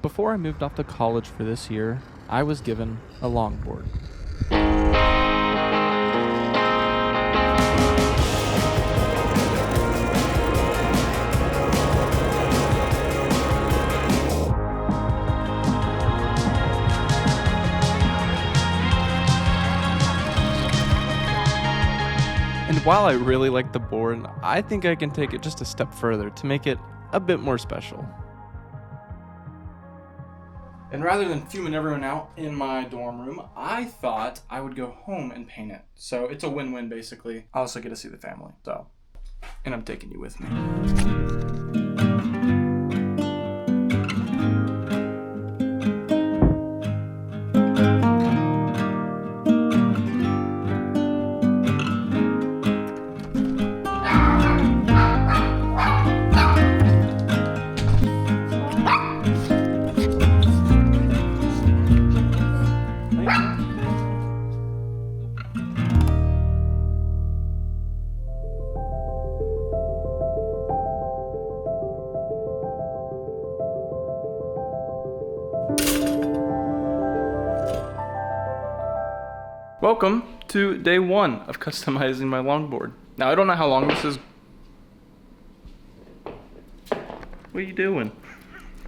Before I moved off to college for this year, I was given a longboard. And while I really like the board, I think I can take it just a step further to make it a bit more special. And rather than fuming everyone out in my dorm room, I thought I would go home and paint it. So it's a win-win basically. I also get to see the family, and I'm taking you with me. Welcome to day one of customizing my longboard. Now I don't know how long this is. What are you doing?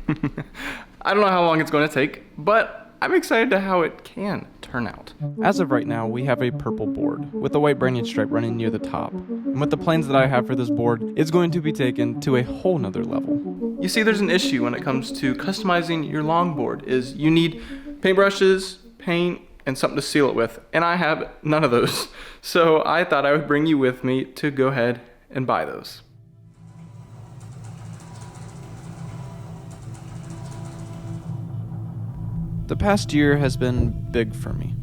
I don't know how long it's going to take, but I'm excited to how it can turn out. As of right now, we have a purple board with a white branding stripe running near the top. And with the plans that I have for this board, it's going to be taken to a whole nother level. You see, there's an issue when it comes to customizing your longboard is you need paintbrushes, paint, and something to seal it with, and I have none of those. So I thought I would bring you with me to go ahead and buy those. The past year has been big for me,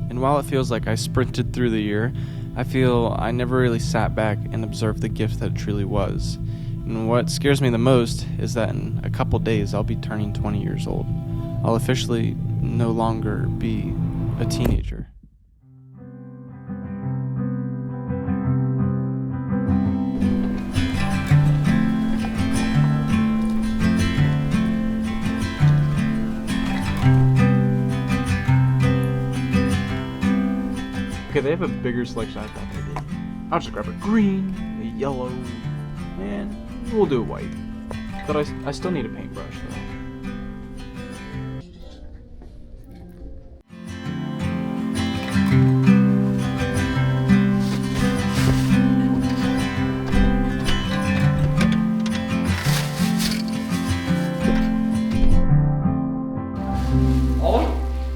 and while it feels like I sprinted through the year, I feel I never really sat back and observed the gift that it truly was. And what scares me the most is that in a couple days I'll be turning 20 years old. I'll officially no longer be a teenager. Okay, they have a bigger selection I thought they did. I'll just grab a green, a yellow, and we'll do a white. But I still need a paintbrush though.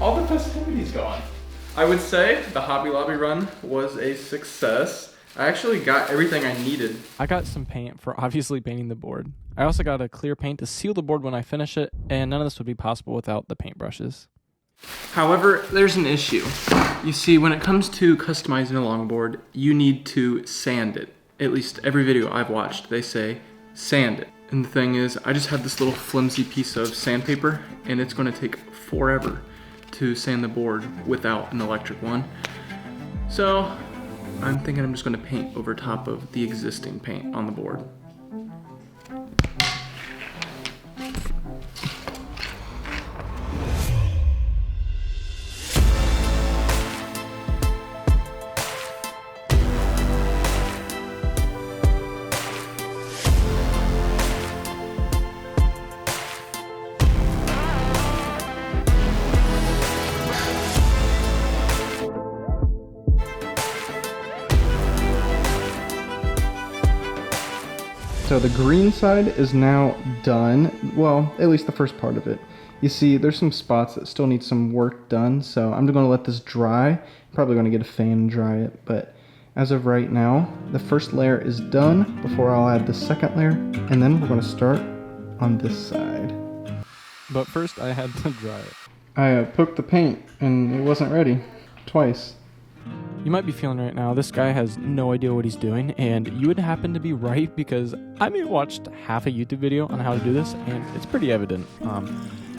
All the festivities gone. I would say the Hobby Lobby run was a success. I actually got everything I needed. I got some paint for obviously painting the board. I also got a clear paint to seal the board when I finish it, and none of this would be possible without the paintbrushes. However, there's an issue. You see, when it comes to customizing a longboard, you need to sand it. At least every video I've watched, they say sand it. And the thing is, I just have this little flimsy piece of sandpaper, and it's going to take forever to sand the board without an electric one. So I'm thinking I'm just going to paint over top of the existing paint on the board. So the green side is now done. Well, at least the first part of it. You see, there's some spots that still need some work done, so I'm just gonna let this dry. Probably gonna get a fan and dry it, but as of right now, the first layer is done before I'll add the second layer, and then we're gonna start on this side. But first I had to dry it. I poked the paint and it wasn't ready, twice. You might be feeling right now, this guy has no idea what he's doing, and you would happen to be right because I may have watched half a YouTube video on how to do this, and it's pretty evident,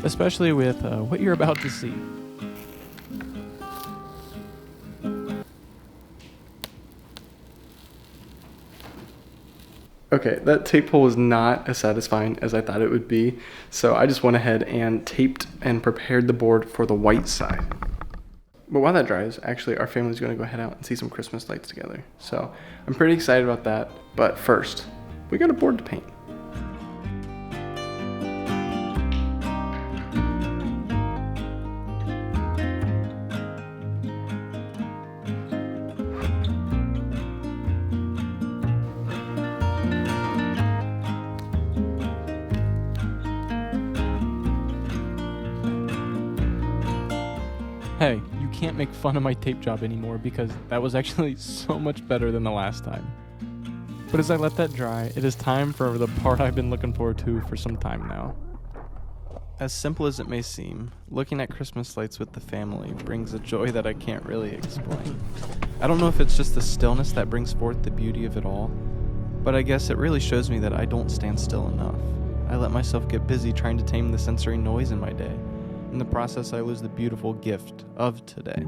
especially with what you're about to see. Okay, that tape pull was not as satisfying as I thought it would be, so I just went ahead and taped and prepared the board for the white side. But while that dries, actually our family's gonna go head out and see some Christmas lights together. So I'm pretty excited about that, but first, we got a board to paint. Hey, you can't make fun of my tape job anymore because that was actually so much better than the last time. But as I let that dry, it is time for the part I've been looking forward to for some time now. As simple as it may seem, looking at Christmas lights with the family brings a joy that I can't really explain. I don't know if it's just the stillness that brings forth the beauty of it all, but I guess it really shows me that I don't stand still enough. I let myself get busy trying to tame the sensory noise in my day. In the process, I lose the beautiful gift of today.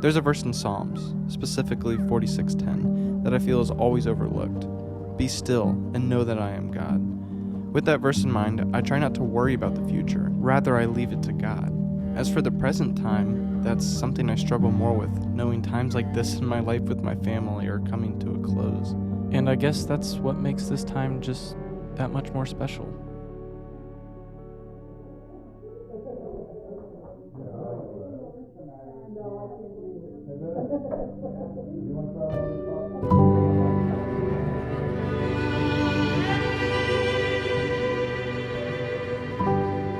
There's a verse in Psalms, specifically 46:10, that I feel is always overlooked. Be still and know that I am God. With that verse in mind, I try not to worry about the future. Rather, I leave it to God. As for the present time, that's something I struggle more with, knowing times like this in my life with my family are coming to a close. And I guess that's what makes this time just that much more special.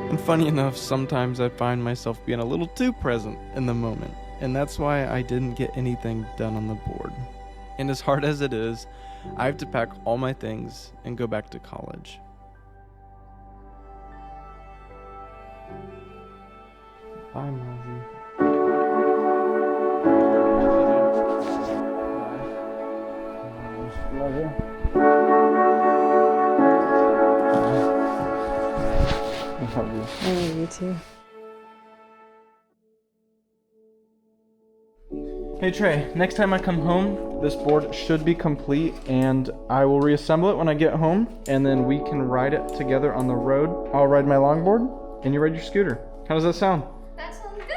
And funny enough, sometimes I find myself being a little too present in the moment, and that's why I didn't get anything done on the board. And as hard as it is, I have to pack all my things and go back to college. Bye, Mozzie. Love you. I love you. I love you too. Hey Trey, next time I come home, this board should be complete and I will reassemble it when I get home and then we can ride it together on the road. I'll ride my longboard and you ride your scooter. How does that sound? That sounds good.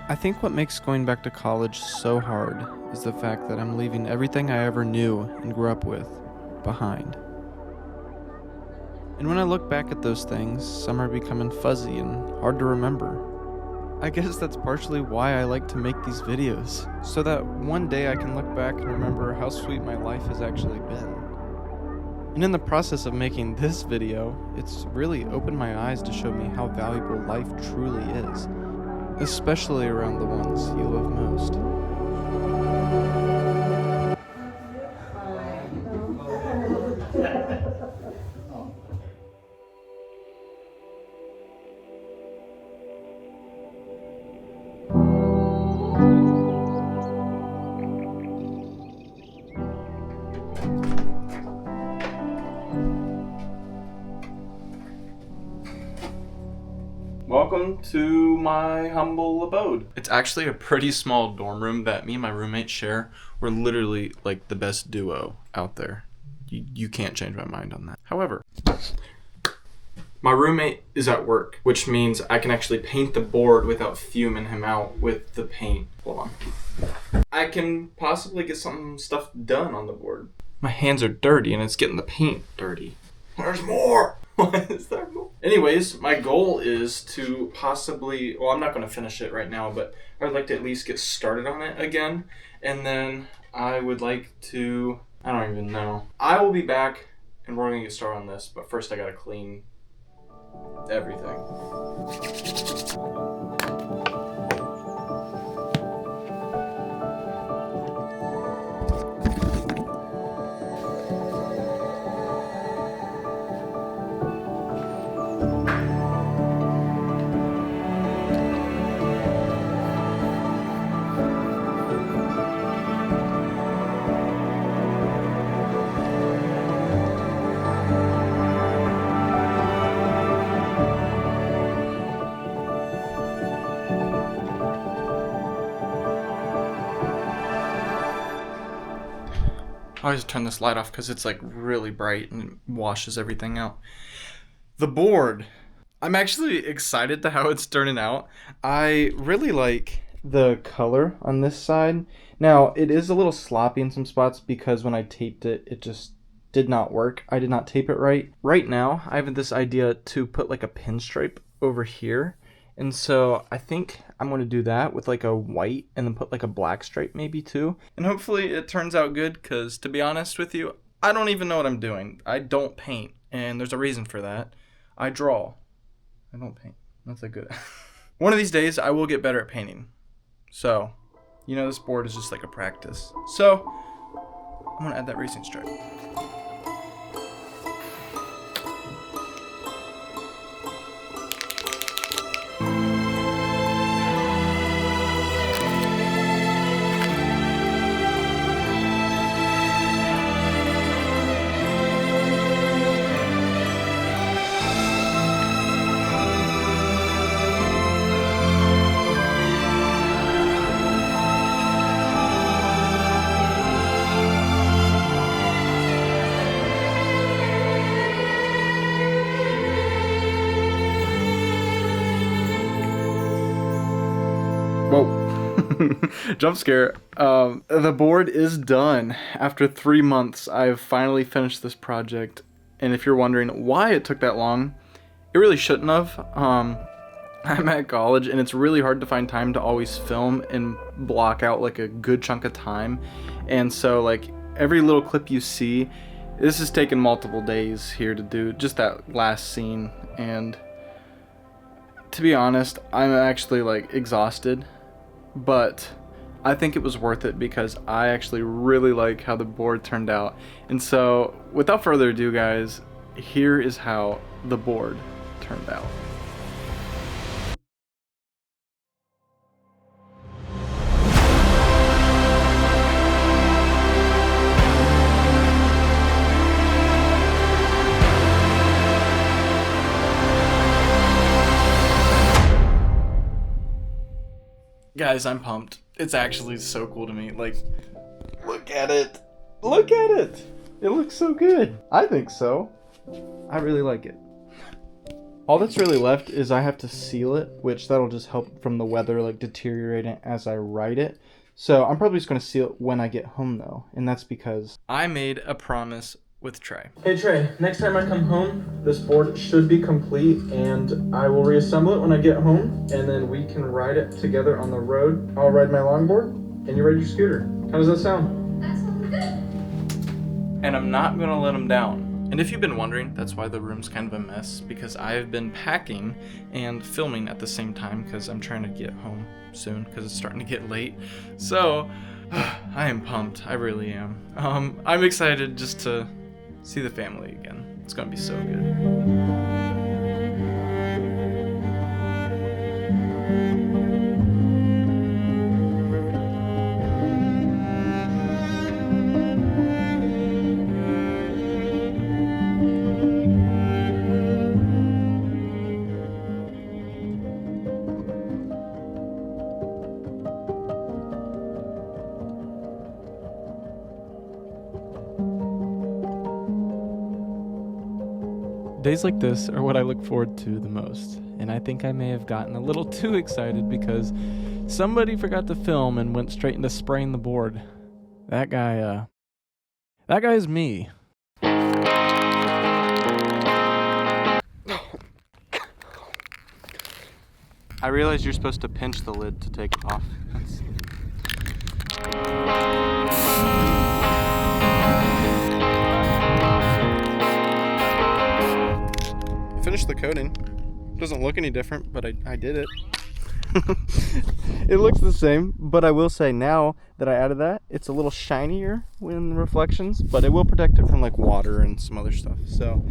I think what makes going back to college so hard is the fact that I'm leaving everything I ever knew and grew up with behind. And when I look back at those things, some are becoming fuzzy and hard to remember. I guess that's partially why I like to make these videos, so that one day I can look back and remember how sweet my life has actually been. And in the process of making this video, it's really opened my eyes to show me how valuable life truly is, especially around the ones you love most. Welcome to my humble abode. It's actually a pretty small dorm room that me and my roommate share. We're literally like the best duo out there. You can't change my mind on that. However, my roommate is at work, which means I can actually paint the board without fuming him out with the paint. Hold on. I can possibly get some stuff done on the board. My hands are dirty and it's getting the paint dirty. There's more! Why is there more? Anyways, my goal is to possibly, well, I'm not going to finish it right now, but I'd like to at least get started on it again. And then I would like to, I don't even know. I will be back and we're going to get started on this, but first I got to clean everything. I always turn this light off because it's like really bright and it washes everything out. The board. I'm actually excited to how it's turning out. I really like the color on this side. Now, it is a little sloppy in some spots because when I taped it, it just did not work. I did not tape it right. Right now, I have this idea to put like a pinstripe over here. And so I think I'm going to do that with like a white and then put like a black stripe maybe too. And hopefully it turns out good because to be honest with you, I don't even know what I'm doing. I don't paint and there's a reason for that. I draw. I don't paint. That's a good. One of these days I will get better at painting. So, you know, this board is just like a practice. So, I'm going to add that racing stripe. Whoa. Jump scare. The board is done. After 3 months, I've finally finished this project. And if you're wondering why it took that long, it really shouldn't have. I'm at college and it's really hard to find time to always film and block out like a good chunk of time. And so like every little clip you see, this has taken multiple days here to do just that last scene. And to be honest, I'm actually like exhausted. But I think it was worth it because I actually really like how the board turned out. And so, without further ado, guys, here is how the board turned out. Guys, I'm pumped. It's actually so cool to me. Like, look at it. Look at it. It looks so good. I think so. I really like it. All that's really left is I have to seal it, which that'll just help from the weather like deteriorating as I write it. So I'm probably just going to seal it when I get home though. And that's because I made a promise with Trey. Hey Trey, next time I come home, this board should be complete and I will reassemble it when I get home and then we can ride it together on the road. I'll ride my longboard and you ride your scooter. How does that sound? That sounds good. And I'm not gonna let him down. And if you've been wondering, that's why the room's kind of a mess because I have been packing and filming at the same time because I'm trying to get home soon because it's starting to get late. So, I am pumped. I really am. I'm excited just to see the family again. It's gonna be so good. Days like this are what I look forward to the most, and I think I may have gotten a little too excited because somebody forgot to film and went straight into spraying the board. That guy is me. I realize you're supposed to pinch the lid to take it off. Finished the coating. Doesn't look any different, but I did it. It looks the same, but I will say now that I added that, it's a little shinier in reflections, but it will protect it from like water and some other stuff. So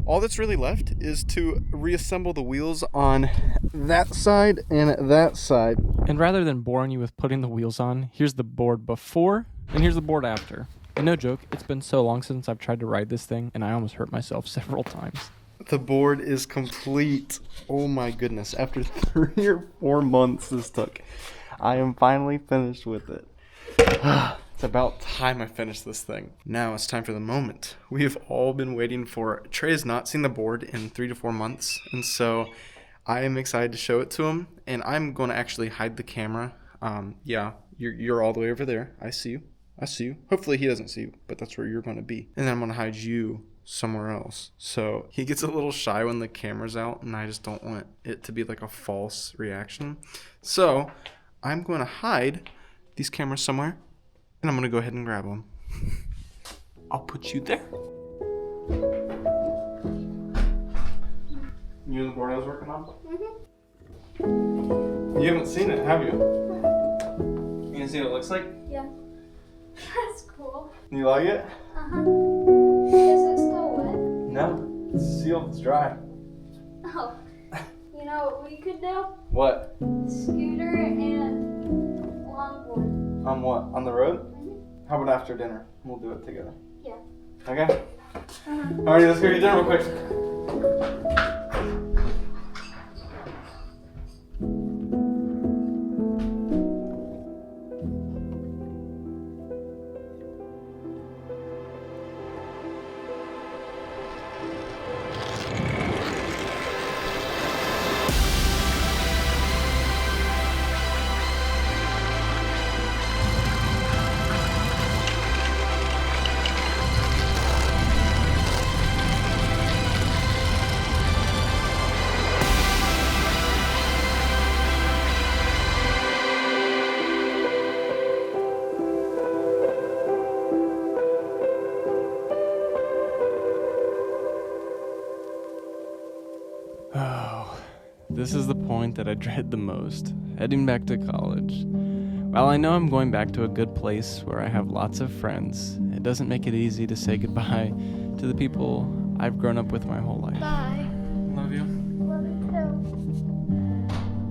all that's really left is to reassemble the wheels on that side and that side. And rather than boring you with putting the wheels on, here's the board before and here's the board after. And no joke, it's been so long since I've tried to ride this thing and I almost hurt myself several times. The board is complete. Oh my goodness. After 3 or 4 months this took, I am finally finished with it. It's It's about time I finish this thing. Now it's time for the moment we have all been waiting for. Trey has not seen the board in 3 to 4 months, and so I am excited to show it to him, and I'm going to actually hide the camera. Yeah, you're all the way over there. I see you. I see you. Hopefully he doesn't see you, but that's where you're going to be. And then I'm going to hide you somewhere else. So he gets a little shy when the camera's out, and I just don't want it to be like a false reaction. So I'm going to hide these cameras somewhere, and I'm going to go ahead and grab them. I'll put you there. You and the board I was working on? Mm-hmm. You haven't seen it, have you? You can see what it looks like? Yeah. That's cool. You like it? Uh-huh. Is it still wet? No, it's sealed, it's dry. Oh. You know what we could do? What? Scooter and longboard. On what? On the road? Mm-hmm. How about after dinner? We'll do it together. Yeah. Okay? Uh-huh. Alrighty, let's go get dinner real quick. Oh, this is the point that I dread the most, heading back to college. While I know I'm going back to a good place where I have lots of friends, it doesn't make it easy to say goodbye to the people I've grown up with my whole life. Bye. Love you. Love you too.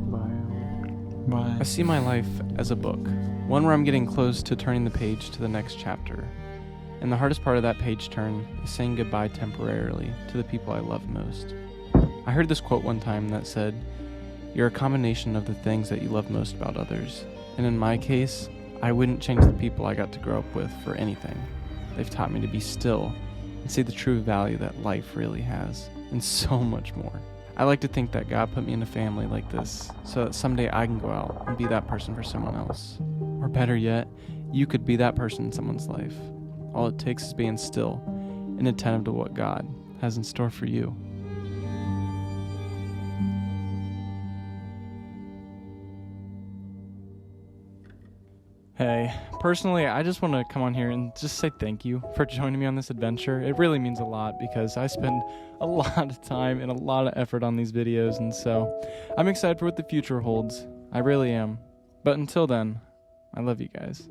Bye. Bye. I see my life as a book, one where I'm getting close to turning the page to the next chapter. And the hardest part of that page turn is saying goodbye temporarily to the people I love most. I heard this quote one time that said, "You're a combination of the things that you love most about others." And in my case, I wouldn't change the people I got to grow up with for anything. They've taught me to be still and see the true value that life really has, and so much more. I like to think that God put me in a family like this so that someday I can go out and be that person for someone else. Or better yet, you could be that person in someone's life. All it takes is being still and attentive to what God has in store for you. Hey, personally, I just want to come on here and just say thank you for joining me on this adventure. It really means a lot because I spend a lot of time and a lot of effort on these videos, and so I'm excited for what the future holds. I really am. But until then, I love you guys.